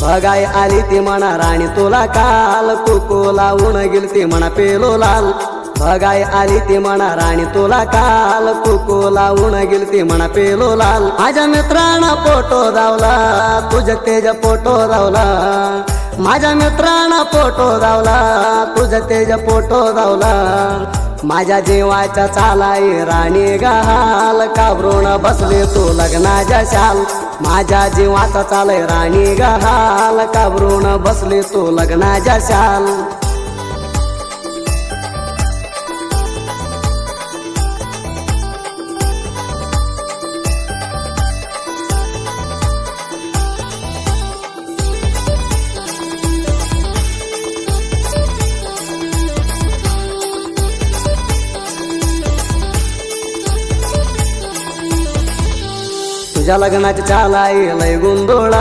बघाय आली ती म्हणा राणी तुला काल, कुकू लावून गेलती म्हणा पेलो लाल. बघाय आली ती म्हणा राणी तुला काल, कुकू लावून गेलती म्हणा पेलो लाल. माझ्या मित्रांना फोटो धावला, तुझ्या तेज फोटो धावला. माझ्या मित्रांना फोटो धावला, तुझ्या तेज फोटो धावला. माझ्या जीवाच्या चालाई राणी गहाल, काबरून बसले तू लग्नाच्या शाल. माझ्या जीवाचा चालय राणी गहाल, काबरून बसले तू लग्नाच्या शाल. तुझ्या लग्नाची चालाई लय गुंदोळा,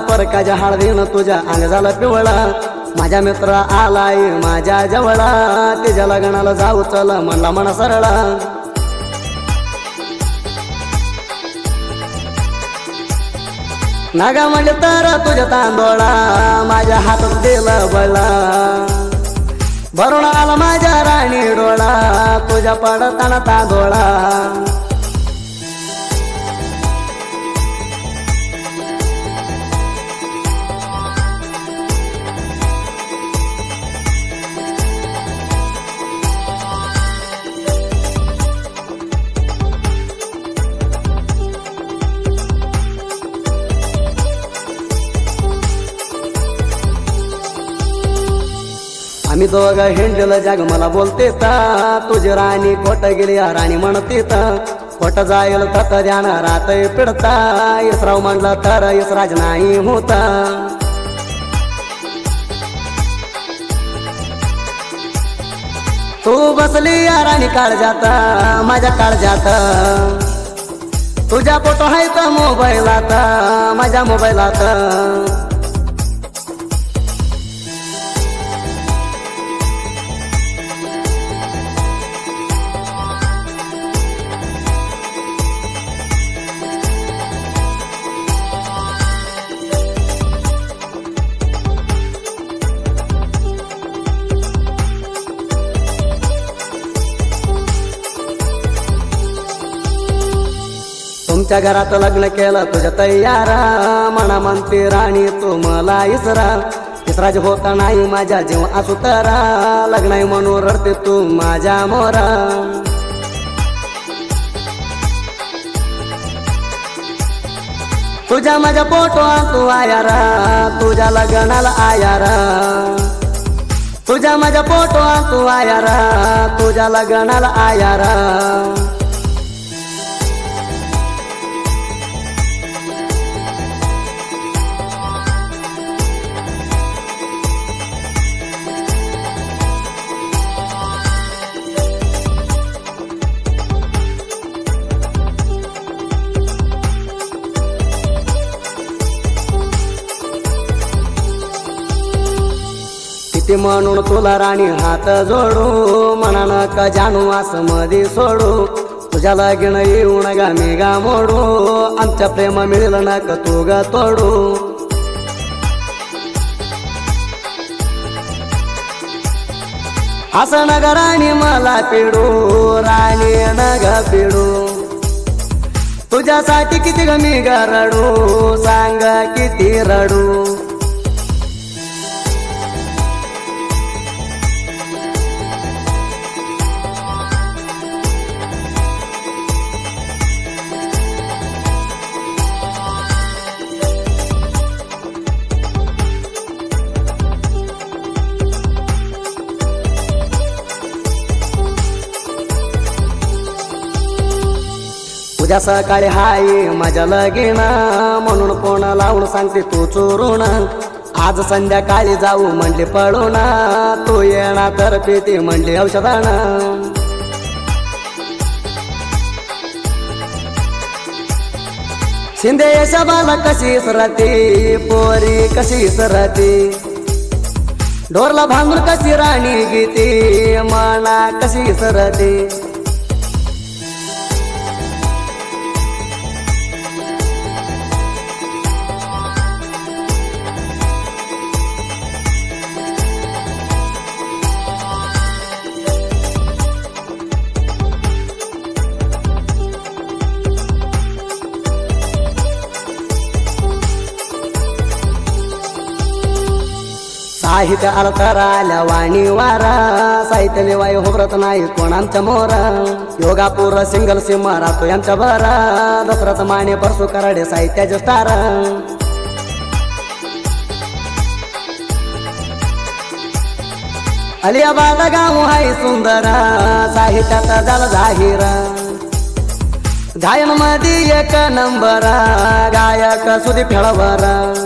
परकाच्या हळदीनं तुझ्या अंग झाला पिवळा. माझ्या मित्र आलाय माझ्या जवळा, तिच्या लग्नाला जाऊ चल म्हणला म्हणा सरळा. नागा म्हणजे तर तुझ्या तांदोळा, माझ्या हातात दिलं बळा. भरून आला माझ्या राणी डोळा, तुझ्या पडताना तांदोळा. आम्ही दोघं हिंडलं जग मला बोलते ता, तुझी राणी खोट गेली राणी म्हणते ता. खोट जाईल तत ध्यान राहतय पिडता, इसराव म्हणलं तर इसराज नाही होता. तू बसली या राणी काळजात, माझ्या काळजात. तुझ्या फोटो आहे तर मोबाईलात, माझ्या मोबाईलात. तुमच्या घरात लग्न केलं तुझ्या तयारा, म्हणा म्हणते राणी तू मला इसरा. इसराज होता नाही माझ्या जीव असू तरा, लग्न म्हणून रडते तू माझ्या मोरा. तुझ्या माझ्या फोटो तू आयारा, तुझ्या लग्नाला आयारा. तुझ्या माझ्या फोटो तू आयारा, तुझ्या लग्नाला आयारा. किती म्हणून तुला राणी हात जोडू, म्हणा नका जानू असं मध्ये सोडू. तुझ्या लगीन येऊन गा मी गा मोडू, आमच्या प्रेम मिळलं नक तू ग तोडू. असं नग राणी मला पिडू, राणी नग पिडू. तुझ्यासाठी किती ग मी ग रडू, सांग किती रडू. उद्या सकाळी हाय माझ्या लगीन, म्हणून फोन लावून सांगते तू चोरून. आज संध्याकाळी जाऊ म्हणले पळून, तू येणार तर पिते म्हणले औषधान. शिंदे यशबाला कशी इसरती, पोरी कशी इसरती. ढोरला भांगून कशी राणी गीती, मना कशी इसरती. साहित्य आलं तर आल्या वाणीवार साहित्य वाई होबरत नाही कोणांच्या मोर योगापूर सिंगल सिंह राहतो यांच्या भर दसरथ माने परसू कराडे साहित्याचे स्टार अलियाबाद गाव हाय सुंदर साहित्यात झालं जाहीर गायन मध्ये एक नंबर गायक सुदीप फेळवर